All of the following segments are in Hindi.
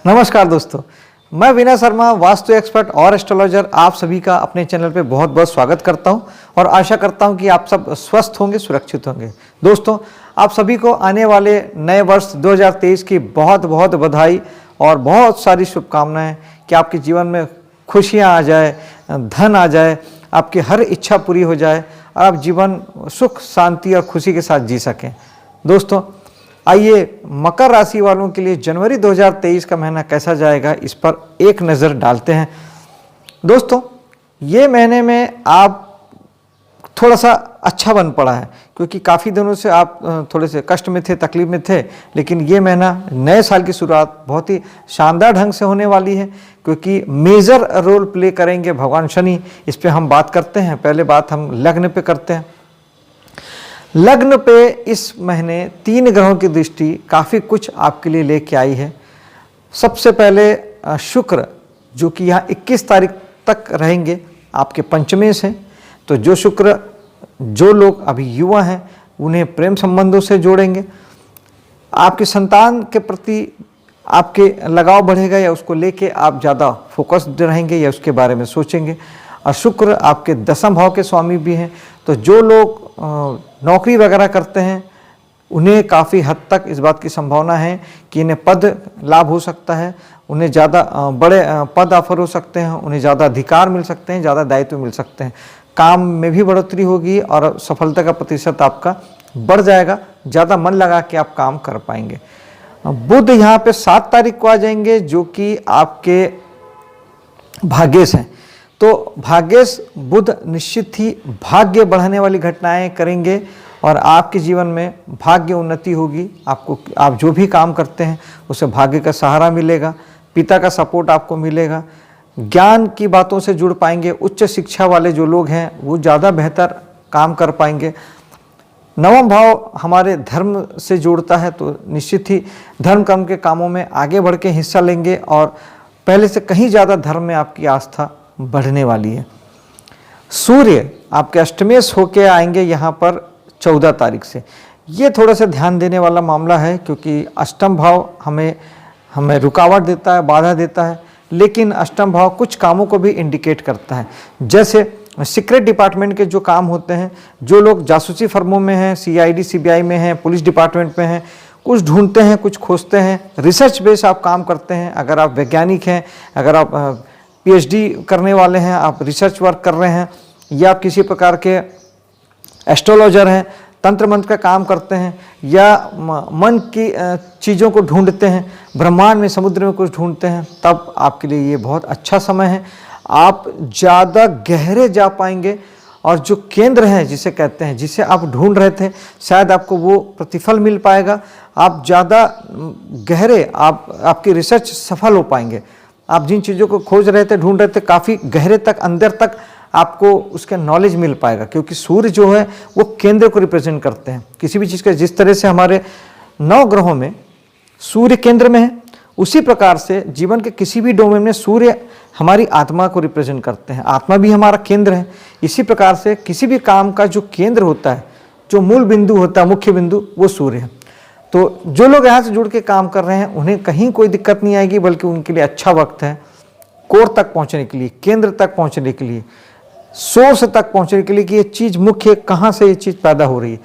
नमस्कार दोस्तों, मैं विनय शर्मा, वास्तु एक्सपर्ट और एस्ट्रोलॉजर, आप सभी का अपने चैनल पे बहुत बहुत स्वागत करता हूं और आशा करता हूं कि आप सब स्वस्थ होंगे, सुरक्षित होंगे। दोस्तों, आप सभी को आने वाले नए वर्ष 2023 की बहुत बहुत बधाई और बहुत सारी शुभकामनाएं कि आपके जीवन में खुशियां आ जाए, धन आ जाए, आपकी हर इच्छा पूरी हो जाए और आप जीवन सुख, शांति और खुशी के साथ जी सकें। दोस्तों, आइए मकर राशि वालों के लिए जनवरी 2023 का महीना कैसा जाएगा, इस पर एक नज़र डालते हैं। दोस्तों, ये महीने में आप थोड़ा सा अच्छा बन पड़ा है, क्योंकि काफ़ी दिनों से आप थोड़े से कष्ट में थे, तकलीफ में थे, लेकिन ये महीना नए साल की शुरुआत बहुत ही शानदार ढंग से होने वाली है, क्योंकि मेजर रोल प्ले करेंगे भगवान शनि। इस पर हम बात करते हैं। पहले बात हम लग्न पे करते हैं। लग्न पे इस महीने 3 ग्रहों की दृष्टि काफ़ी कुछ आपके लिए लेके आई है। सबसे पहले शुक्र, जो कि यहाँ 21 तारीख तक रहेंगे आपके पंचमे से। तो जो शुक्र, जो लोग अभी युवा हैं उन्हें प्रेम संबंधों से जोड़ेंगे, आपके संतान के प्रति आपके लगाव बढ़ेगा या उसको लेके आप ज़्यादा फोकस्ड रहेंगे या उसके बारे में सोचेंगे। और शुक्र आपके 10वें भाव के स्वामी भी हैं, तो जो लोग नौकरी वगैरह करते हैं उन्हें काफ़ी हद तक इस बात की संभावना है कि इन्हें पद लाभ हो सकता है, उन्हें ज़्यादा बड़े पद ऑफर हो सकते हैं, उन्हें ज़्यादा अधिकार मिल सकते हैं, ज़्यादा दायित्व मिल सकते हैं, काम में भी बढ़ोतरी होगी और सफलता का प्रतिशत आपका बढ़ जाएगा, ज़्यादा मन लगा के आप काम कर पाएंगे। बुध यहाँ पे 7 तारीख को आ जाएंगे, जो कि आपके भाग्येश हैं। तो भाग्येश बुध निश्चित ही भाग्य बढ़ाने वाली घटनाएं करेंगे और आपके जीवन में भाग्य उन्नति होगी। आप जो भी काम करते हैं उसे भाग्य का सहारा मिलेगा, पिता का सपोर्ट आपको मिलेगा, ज्ञान की बातों से जुड़ पाएंगे। उच्च शिक्षा वाले जो लोग हैं वो ज़्यादा बेहतर काम कर पाएंगे। 9वां भाव हमारे धर्म से जुड़ता है, तो निश्चित ही धर्म कर्म के कामों में आगे बढ़ के हिस्सा लेंगे और पहले से कहीं ज़्यादा धर्म में आपकी आस्था बढ़ने वाली है। सूर्य आपके अष्टमेश होके आएंगे यहाँ पर 14 तारीख से। ये थोड़ा सा ध्यान देने वाला मामला है, क्योंकि अष्टम भाव हमें रुकावट देता है, बाधा देता है, लेकिन अष्टम भाव कुछ कामों को भी इंडिकेट करता है। जैसे सीक्रेट डिपार्टमेंट के जो काम होते हैं, जो लोग जासूसी फर्मों में हैं, CID CBI में हैं, पुलिस डिपार्टमेंट में हैं, कुछ ढूंढते हैं, कुछ खोजते हैं, रिसर्च बेस आप काम करते हैं, अगर आप वैज्ञानिक हैं, अगर आप PhD करने वाले हैं, आप रिसर्च वर्क कर रहे हैं, या आप किसी प्रकार के एस्ट्रोलॉजर हैं, तंत्र मंत्र का काम करते हैं, या मन की चीज़ों को ढूंढते हैं, ब्रह्मांड में, समुद्र में कुछ ढूंढते हैं, तब आपके लिए ये बहुत अच्छा समय है। आप ज़्यादा गहरे जा पाएंगे और जो केंद्र है जिसे कहते हैं, जिसे आप ढूंढ रहे थे, शायद आपको वो प्रतिफल मिल पाएगा। आप ज़्यादा गहरे, आपकी रिसर्च सफल हो पाएंगे। आप जिन चीज़ों को खोज रहे थे, ढूंढ रहे थे, काफ़ी गहरे तक, अंदर तक आपको उसका नॉलेज मिल पाएगा, क्योंकि सूर्य जो है वो केंद्र को रिप्रेजेंट करते हैं किसी भी चीज़ का। जिस तरह से हमारे 9 ग्रहों में सूर्य केंद्र में है, उसी प्रकार से जीवन के किसी भी डोमेन में सूर्य हमारी आत्मा को रिप्रेजेंट करते हैं। आत्मा भी हमारा केंद्र है। इसी प्रकार से किसी भी काम का जो केंद्र होता है, जो मूल बिंदु होता है, मुख्य बिंदु, वो सूर्य है। तो जो लोग यहाँ से जुड़ के काम कर रहे हैं उन्हें कहीं कोई दिक्कत नहीं आएगी, बल्कि उनके लिए अच्छा वक्त है कोर तक पहुँचने के लिए, केंद्र तक पहुँचने के लिए, सोर्स तक पहुँचने के लिए कि ये चीज़ मुख्य कहाँ से ये चीज़ पैदा हो रही है।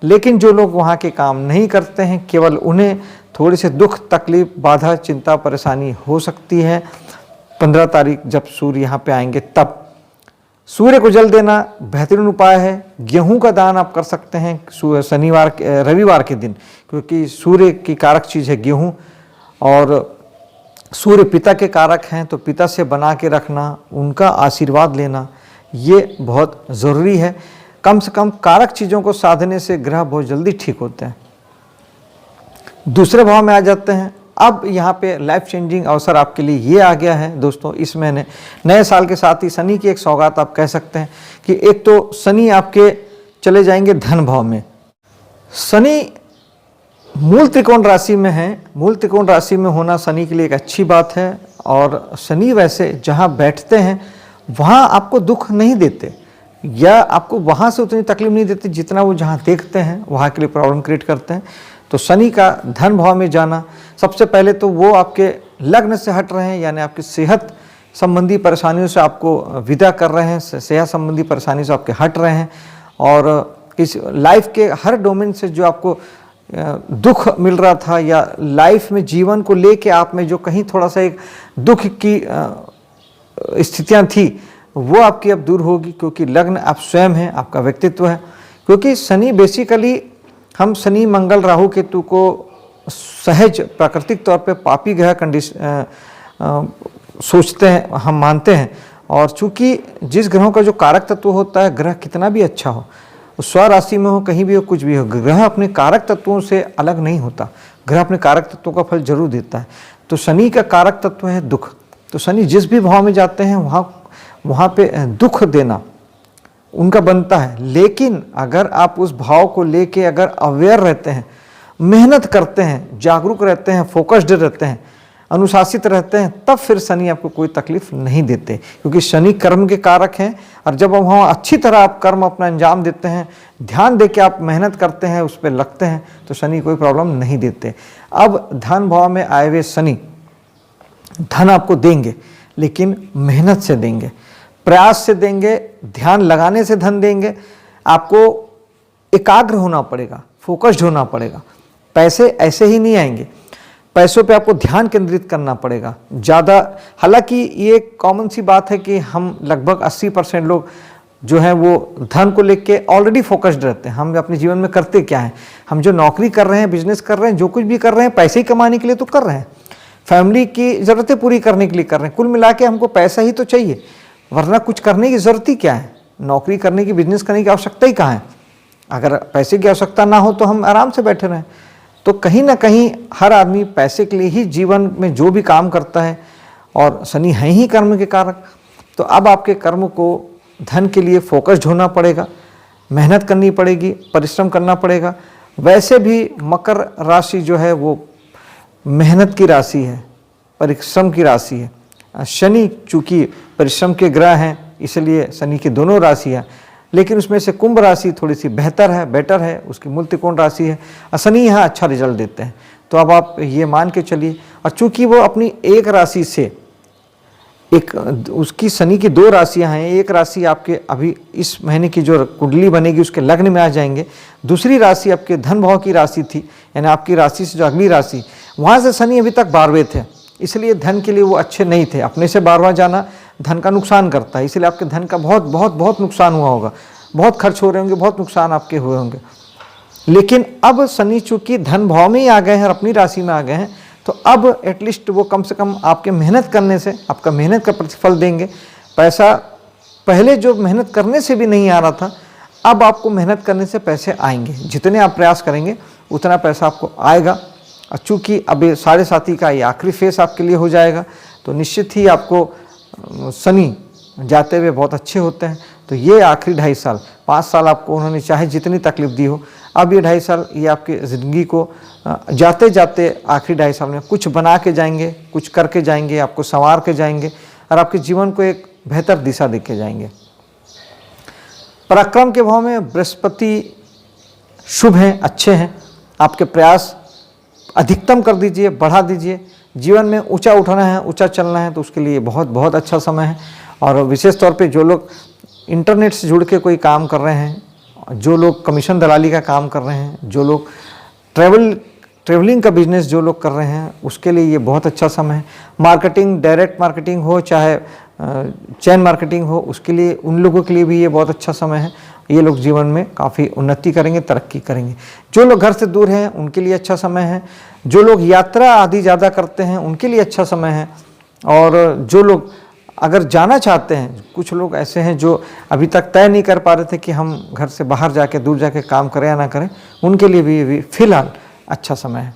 लेकिन जो लोग वहाँ के काम नहीं करते हैं, केवल उन्हें थोड़ी से दुख, तकलीफ, बाधा, चिंता, परेशानी हो सकती है। 15 तारीख जब सूर्य यहाँ पे आएंगे, तब सूर्य को जल देना बेहतरीन उपाय है। गेहूं का दान आप कर सकते हैं रविवार के दिन, क्योंकि सूर्य की कारक चीज़ है गेहूं, और सूर्य पिता के कारक हैं, तो पिता से बना के रखना, उनका आशीर्वाद लेना, ये बहुत ज़रूरी है। कम से कम कारक चीज़ों को साधने से ग्रह बहुत जल्दी ठीक होते हैं। दूसरे भाव में आ जाते हैं। अब यहाँ पे लाइफ चेंजिंग अवसर आपके लिए ये आ गया है दोस्तों इस महीने। नए साल के साथ ही शनि की एक सौगात आप कह सकते हैं कि एक तो शनि आपके चले जाएंगे धन भाव में। शनि मूल त्रिकोण राशि में है। मूल त्रिकोण राशि में होना शनि के लिए एक अच्छी बात है, और शनि वैसे जहाँ बैठते हैं वहाँ आपको दुख नहीं देते, या आपको वहाँ से उतनी तकलीफ नहीं देते जितना वो जहाँ देखते हैं वहाँ के लिए प्रॉब्लम क्रिएट करते हैं। तो शनि का धन भाव में जाना, सबसे पहले तो वो आपके लग्न से हट रहे हैं, यानी आपकी सेहत संबंधी परेशानियों से आपको विदा कर रहे हैं, सेहत संबंधी परेशानी से आपके हट रहे हैं, और इस लाइफ के हर डोमेन से जो आपको दुख मिल रहा था या लाइफ में जीवन को लेके आप में जो कहीं थोड़ा सा एक दुख की स्थितियां थी, वो आपकी अब दूर होगी, क्योंकि लग्न आप स्वयं हैं, आपका व्यक्तित्व है। क्योंकि शनि बेसिकली, हम शनि मंगल राहु केतु को सहज प्राकृतिक तौर पे पापी ग्रह सोचते हैं, हम मानते हैं। और चूंकि जिस ग्रहों का जो कारक तत्व होता है, ग्रह कितना भी अच्छा हो, स्व राशि में हो, कहीं भी हो, कुछ भी हो, ग्रह अपने कारक तत्वों से अलग नहीं होता। ग्रह अपने कारक तत्वों का फल जरूर देता है। तो शनि का कारक तत्व है दुख। तो शनि जिस भी भाव में जाते हैं वहाँ पे दुख देना उनका बनता है। लेकिन अगर आप उस भाव को लेके अगर अवेयर रहते हैं, मेहनत करते हैं, जागरूक रहते हैं, फोकस्ड रहते हैं, अनुशासित रहते हैं, तब फिर शनि आपको कोई तकलीफ नहीं देते, क्योंकि शनि कर्म के कारक हैं। और जब वहाँ अच्छी तरह आप कर्म अपना अंजाम देते हैं, ध्यान दे के आप मेहनत करते हैं, उस पर लगते हैं, तो शनि कोई प्रॉब्लम नहीं देते। अब धन भाव में आए हुए शनि धन आपको देंगे, लेकिन मेहनत से देंगे, प्रयास से देंगे, ध्यान लगाने से धन देंगे। आपको एकाग्र होना पड़ेगा, फोकस्ड होना पड़ेगा। पैसे ऐसे ही नहीं आएंगे, पैसों पे आपको ध्यान केंद्रित करना पड़ेगा ज़्यादा। हालांकि ये कॉमन सी बात है कि हम लगभग 80% लोग जो हैं वो धन को लेके ऑलरेडी फोकस्ड रहते हैं। हम अपने जीवन में करते क्या हैं, हम जो नौकरी कर रहे हैं, बिजनेस कर रहे हैं, जो कुछ भी कर रहे हैं, पैसे ही कमाने के लिए तो कर रहे हैं, फैमिली की ज़रूरतें पूरी करने के लिए कर रहे हैं। कुल मिला के हमको पैसा ही तो चाहिए, वरना कुछ करने की ज़रूरत ही क्या है, नौकरी करने की, बिजनेस करने की आवश्यकता ही कहाँ है। अगर पैसे की आवश्यकता ना हो तो हम आराम से बैठे रहें। तो कहीं ना कहीं हर आदमी पैसे के लिए ही जीवन में जो भी काम करता है, और शनि है ही कर्म के कारक। तो अब आपके कर्म को धन के लिए फोकस्ड होना पड़ेगा, मेहनत करनी पड़ेगी, परिश्रम करना पड़ेगा। वैसे भी मकर राशि जो है वो मेहनत की राशि है, परिश्रम की राशि है। शनि चूँकि परिश्रम के ग्रह हैं, इसलिए शनि की दोनों राशियाँ, लेकिन उसमें से कुंभ राशि थोड़ी सी बेटर है, उसकी मूल त्रिकोण राशि है, और शनि यहाँ अच्छा रिजल्ट देते हैं। तो अब आप ये मान के चलिए, और चूंकि वो अपनी एक राशि से उसकी शनि की 2 राशियां हैं, एक राशि आपके अभी इस महीने की जो कुंडली बनेगी उसके लग्न में आ जाएंगे, दूसरी राशि आपके धन भाव की राशि थी, यानी आपकी राशि से जो अगली राशि, वहाँ से शनि अभी तक 12वें थे, इसलिए धन के लिए वो अच्छे नहीं थे। अपने से 12वां जाना धन का नुकसान करता है, इसलिए आपके धन का बहुत बहुत बहुत नुकसान हुआ होगा, बहुत खर्च हो रहे होंगे, बहुत नुकसान आपके हुए होंगे। लेकिन अब शनि चूंकि धन भाव में ही आ गए हैं और अपनी राशि में आ गए हैं, तो अब एटलीस्ट वो कम से कम आपके मेहनत करने से आपका मेहनत का प्रतिफल देंगे। पैसा पहले जो मेहनत करने से भी नहीं आ रहा था, अब आपको मेहनत करने से पैसे आएंगे। जितने आप प्रयास करेंगे उतना पैसा आपको आएगा। और चूँकि अब ये 7.5 का ये आखिरी फेस आपके लिए हो जाएगा, तो निश्चित ही आपको शनि जाते हुए बहुत अच्छे होते हैं। तो ये आखिरी 2.5 साल, 5 साल आपको उन्होंने चाहे जितनी तकलीफ दी हो, अब ये 2.5 साल ये आपकी ज़िंदगी को जाते जाते आखिरी 2.5 साल में कुछ बना के जाएंगे, कुछ करके जाएंगे, आपको संवार के जाएंगे और आपके जीवन को एक बेहतर दिशा दे के जाएंगे। पराक्रम के भाव में बृहस्पति शुभ हैं, अच्छे हैं। आपके प्रयास अधिकतम कर दीजिए, बढ़ा दीजिए। जीवन में ऊंचा उठाना है, ऊंचा चलना है, तो उसके लिए बहुत बहुत अच्छा समय है। और विशेष तौर पे जो लोग इंटरनेट से जुड़ के कोई काम कर रहे हैं, जो लोग कमीशन दलाली का काम कर रहे हैं, जो लोग ट्रेवलिंग का बिजनेस जो लोग कर रहे हैं, उसके लिए ये बहुत अच्छा समय है। मार्केटिंग, डायरेक्ट मार्केटिंग हो चाहे चैन मार्केटिंग हो, उसके लिए उन लोगों के लिए भी ये बहुत अच्छा समय है। ये लोग जीवन में काफ़ी उन्नति करेंगे, तरक्की करेंगे। जो लोग घर से दूर हैं उनके लिए अच्छा समय है। जो लोग यात्रा आदि ज़्यादा करते हैं उनके लिए अच्छा समय है। और जो लोग अगर जाना चाहते हैं, कुछ लोग ऐसे हैं जो अभी तक तय नहीं कर पा रहे थे कि हम घर से बाहर जाके दूर जाके काम करें या ना करें, उनके लिए भी फिलहाल अच्छा समय है।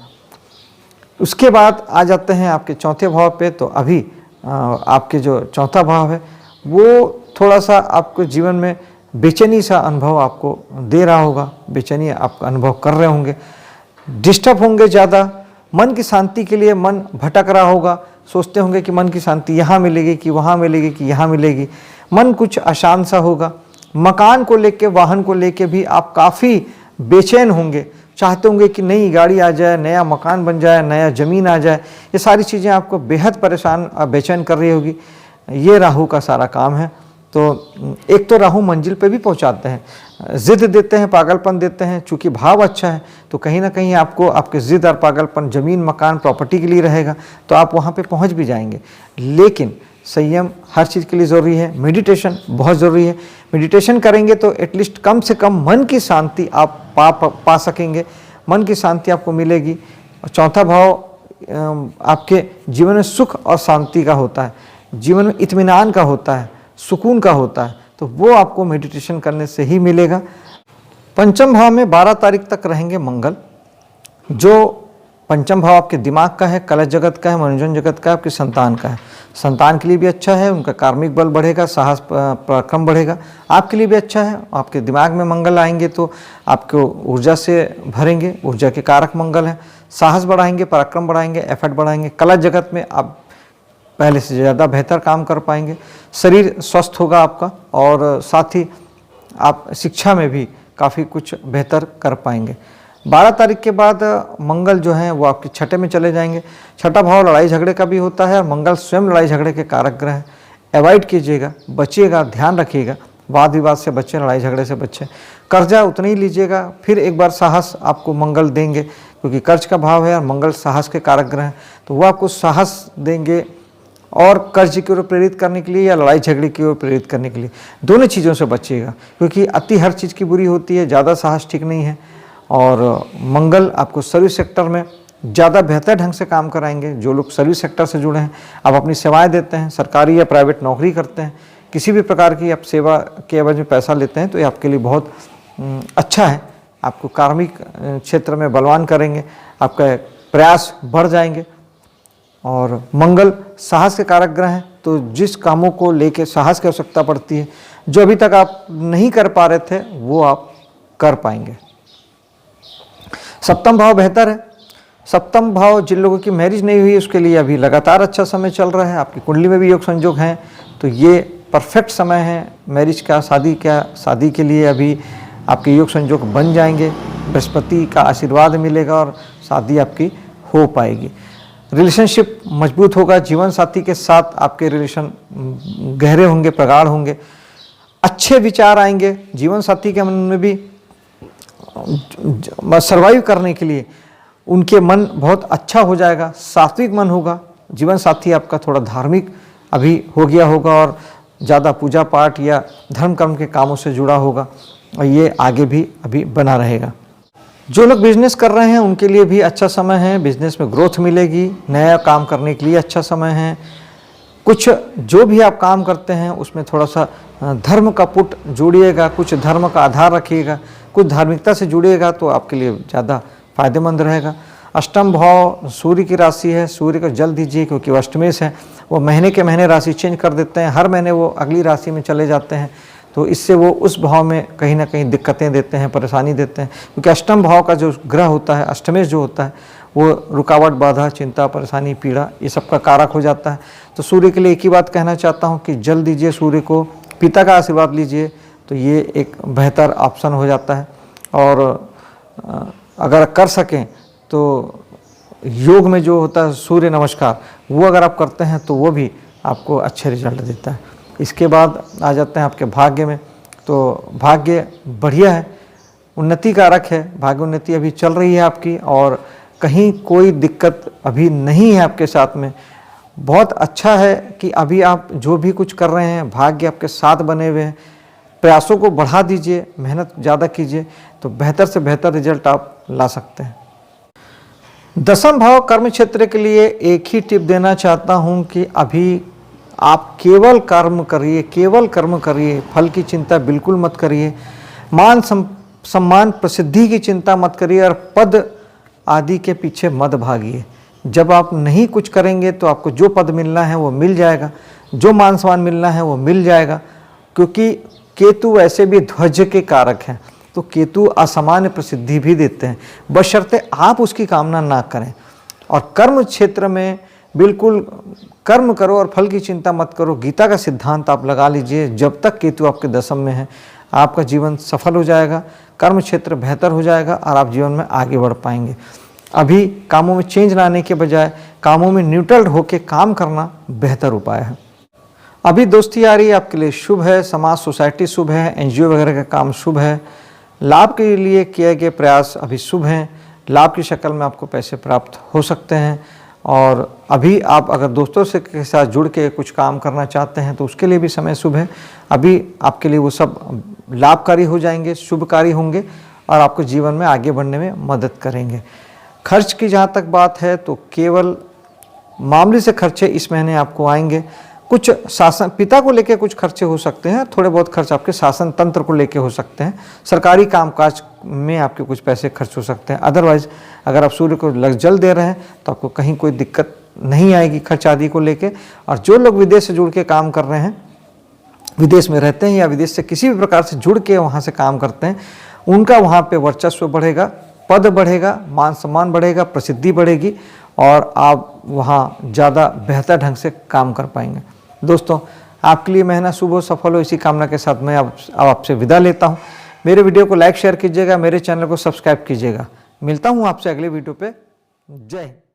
उसके बाद आ जाते हैं आपके चौथे भाव पे। तो अभी आपके जो चौथा भाव है वो थोड़ा सा आपको जीवन में बेचैनी सा अनुभव आपको दे रहा होगा, बेचैनी आप अनुभव कर रहे होंगे, डिस्टर्ब होंगे ज़्यादा, मन की शांति के लिए मन भटक रहा होगा, सोचते होंगे कि मन की शांति यहाँ मिलेगी कि वहाँ मिलेगी कि यहाँ मिलेगी, मन कुछ अशांत सा होगा। मकान को लेके, वाहन को लेके भी आप काफ़ी बेचैन होंगे, चाहते होंगे कि नई गाड़ी आ जाए, नया मकान बन जाए, नया ज़मीन आ जाए। ये सारी चीज़ें आपको बेहद परेशान और बेचैन कर रही होगी। ये राहु का सारा काम है। तो एक तो राहु मंजिल पे भी पहुंचाते हैं, ज़िद देते हैं, पागलपन देते हैं। चूँकि भाव अच्छा है तो कहीं ना कहीं आपको आपके ज़िद और पागलपन ज़मीन, मकान, प्रॉपर्टी के लिए रहेगा, तो आप वहाँ पे पहुँच भी जाएंगे। लेकिन संयम हर चीज़ के लिए ज़रूरी है। मेडिटेशन बहुत ज़रूरी है। मेडिटेशन करेंगे तो एटलीस्ट कम से कम मन की शांति आप पा सकेंगे, मन की शांति आपको मिलेगी। और चौथा भाव आपके जीवन में सुख और शांति का होता है, जीवन में इत्मीनान का होता है, सुकून का होता है, तो वो आपको मेडिटेशन करने से ही मिलेगा। पंचम भाव में 12 तारीख तक रहेंगे मंगल। जो पंचम भाव आपके दिमाग का है, कला जगत का है, मनोरंजन जगत का है, आपकी संतान का है। संतान के लिए भी अच्छा है, उनका कार्मिक बल बढ़ेगा, साहस पराक्रम बढ़ेगा। आपके लिए भी अच्छा है। आपके दिमाग में मंगल आएंगे तो आपको ऊर्जा से भरेंगे, ऊर्जा के कारक मंगल हैं। साहस बढ़ाएंगे, पराक्रम बढ़ाएंगे, एफर्ट बढ़ाएंगे। कला जगत में आप पहले से ज़्यादा बेहतर काम कर पाएंगे। शरीर स्वस्थ होगा आपका, और साथ ही आप शिक्षा में भी काफ़ी कुछ बेहतर कर पाएंगे। 12 तारीख के बाद मंगल जो है वो आपके छठे में चले जाएंगे। छठा भाव लड़ाई झगड़े का भी होता है, और मंगल स्वयं लड़ाई झगड़े के कारक ग्रह है। अवॉइड कीजिएगा, बचिएगा, ध्यान रखिएगा, वाद विवाद से बच्चे, लड़ाई झगड़े से बच्चे। कर्जा उतना ही लीजिएगा, फिर एक बार साहस आपको मंगल देंगे, क्योंकि कर्ज का भाव है और मंगल साहस के कारक ग्रह हैं, तो वो आपको साहस देंगे और कर्ज की ओर प्रेरित करने के लिए या लड़ाई झगड़े की ओर प्रेरित करने के लिए। दोनों चीज़ों से बचिएगा, क्योंकि अति हर चीज़ की बुरी होती है, ज़्यादा साहस ठीक नहीं है। और मंगल आपको सर्विस सेक्टर में ज़्यादा बेहतर ढंग से काम कराएंगे। जो लोग सर्विस सेक्टर से जुड़े हैं, आप अपनी सेवाएं देते हैं, सरकारी या प्राइवेट नौकरी करते हैं, किसी भी प्रकार की आप सेवा के एवज में पैसा लेते हैं, तो ये आपके लिए बहुत अच्छा है। आपको कार्मिक क्षेत्र में बलवान करेंगे, आपका प्रयास बढ़ जाएंगे। और मंगल साहस के कारक ग्रह हैं, तो जिस कामों को लेके साहस की आवश्यकता पड़ती है, जो अभी तक आप नहीं कर पा रहे थे, वो आप कर पाएंगे। सप्तम भाव बेहतर है। सप्तम भाव जिन लोगों की मैरिज नहीं हुई उसके लिए अभी लगातार अच्छा समय चल रहा है। आपकी कुंडली में भी योग संयोग हैं, तो ये परफेक्ट समय है मैरिज का, शादी के लिए अभी आपके योग संयोग बन जाएंगे। बृहस्पति का आशीर्वाद मिलेगा और शादी आपकी हो पाएगी। रिलेशनशिप मजबूत होगा, जीवन साथी के साथ आपके रिलेशन गहरे होंगे, प्रगाढ़ होंगे। अच्छे विचार आएंगे जीवन साथी के मन में भी। सर्वाइव करने के लिए उनके मन बहुत अच्छा हो जाएगा, सात्विक मन होगा। जीवन साथी आपका थोड़ा धार्मिक अभी हो गया होगा और ज़्यादा पूजा पाठ या धर्म कर्म के कामों से जुड़ा होगा, और ये आगे भी अभी बना रहेगा। जो लोग बिजनेस कर रहे हैं उनके लिए भी अच्छा समय है, बिजनेस में ग्रोथ मिलेगी, नया काम करने के लिए अच्छा समय है। कुछ जो भी आप काम करते हैं उसमें थोड़ा सा धर्म का पुट जोड़िएगा, कुछ धर्म का आधार रखिएगा, कुछ धार्मिकता से जुड़िएगा, तो आपके लिए ज़्यादा फायदेमंद रहेगा। अष्टम भाव सूर्य की राशि है, सूर्य को जल दीजिए, क्योंकि वो अष्टमेश है। वो महीने के महीने राशि चेंज कर देते हैं, हर महीने वो अगली राशि में चले जाते हैं, तो इससे वो उस भाव में कहीं ना कहीं दिक्कतें देते हैं, परेशानी देते हैं। क्योंकि अष्टम भाव का जो ग्रह होता है, अष्टमेश जो होता है, वो रुकावट, बाधा, चिंता, परेशानी, पीड़ा, ये सब का कारक हो जाता है। तो सूर्य के लिए एक ही बात कहना चाहता हूँ कि जल दीजिए सूर्य को, पिता का आशीर्वाद लीजिए, तो ये एक बेहतर ऑप्शन हो जाता है। और अगर कर सकें तो योग में जो होता है सूर्य नमस्कार, वो अगर आप करते हैं तो वो भी आपको अच्छे रिजल्ट देता है। इसके बाद आ जाते हैं आपके भाग्य में। तो भाग्य बढ़िया है, उन्नति कारक है, भाग्य उन्नति अभी चल रही है आपकी, और कहीं कोई दिक्कत अभी नहीं है आपके साथ में। बहुत अच्छा है कि अभी आप जो भी कुछ कर रहे हैं, भाग्य आपके साथ बने हुए हैं। प्रयासों को बढ़ा दीजिए, मेहनत ज़्यादा कीजिए, तो बेहतर से बेहतर रिजल्ट आप ला सकते हैं। दसम भाव कर्म क्षेत्र के लिए एक ही टिप देना चाहता हूं कि अभी आप केवल कर्म करिए, केवल कर्म करिए, फल की चिंता बिल्कुल मत करिए। मान सम्मान प्रसिद्धि की चिंता मत करिए, और पद आदि के पीछे मत भागिए। जब आप नहीं कुछ करेंगे तो आपको जो पद मिलना है वो मिल जाएगा, जो मान सम्मान मिलना है वो मिल जाएगा, क्योंकि केतु वैसे भी ध्वज के कारक हैं। तो केतु असामान्य प्रसिद्धि भी देते हैं, बशर्ते आप उसकी कामना ना करें। और कर्म क्षेत्र में बिल्कुल कर्म करो और फल की चिंता मत करो। गीता का सिद्धांत आप लगा लीजिए, जब तक केतु आपके दशम में है आपका जीवन सफल हो जाएगा, कर्म क्षेत्र बेहतर हो जाएगा और आप जीवन में आगे बढ़ पाएंगे। अभी कामों में चेंज लाने के बजाय कामों में न्यूट्रल होकर काम करना बेहतर उपाय है। अभी दोस्ती यारी आपके लिए शुभ है, समाज सोसाइटी शुभ है, एनजीओ वगैरह का काम शुभ है। लाभ के लिए किए गए प्रयास अभी शुभ हैं, लाभ की शक्ल में आपको पैसे प्राप्त हो सकते हैं। और अभी आप अगर दोस्तों से के साथ जुड़ के कुछ काम करना चाहते हैं तो उसके लिए भी समय शुभ है। अभी आपके लिए वो सब लाभकारी हो जाएंगे, शुभकारी होंगे और आपको जीवन में आगे बढ़ने में मदद करेंगे। खर्च की जहाँ तक बात है तो केवल मामूली से खर्चे इस महीने आपको आएंगे। कुछ शासन पिता को लेकर कुछ खर्चे हो सकते हैं, थोड़े बहुत खर्च आपके शासन तंत्र को लेकर हो सकते हैं, सरकारी कामकाज में आपके कुछ पैसे खर्च हो सकते हैं। अदरवाइज अगर आप सूर्य को जल दे रहे हैं तो आपको कहीं कोई दिक्कत नहीं आएगी खर्च आदि को लेके। और जो लोग विदेश से जुड़ के काम कर रहे हैं, विदेश में रहते हैं या विदेश से किसी भी प्रकार से जुड़ के वहाँ से काम करते हैं, उनका वहाँ पे वर्चस्व बढ़ेगा, पद बढ़ेगा, मान सम्मान बढ़ेगा, प्रसिद्धि बढ़ेगी और आप वहाँ ज़्यादा बेहतर ढंग से काम कर पाएंगे। दोस्तों, आपके लिए महीना शुभ हो, सफल हो, इसी कामना के साथ मैं अब आपसे विदा लेता हूँ। मेरे वीडियो को लाइक शेयर कीजिएगा, मेरे चैनल को सब्सक्राइब कीजिएगा। मिलता हूँ आपसे अगले वीडियो पे। जय हिंद।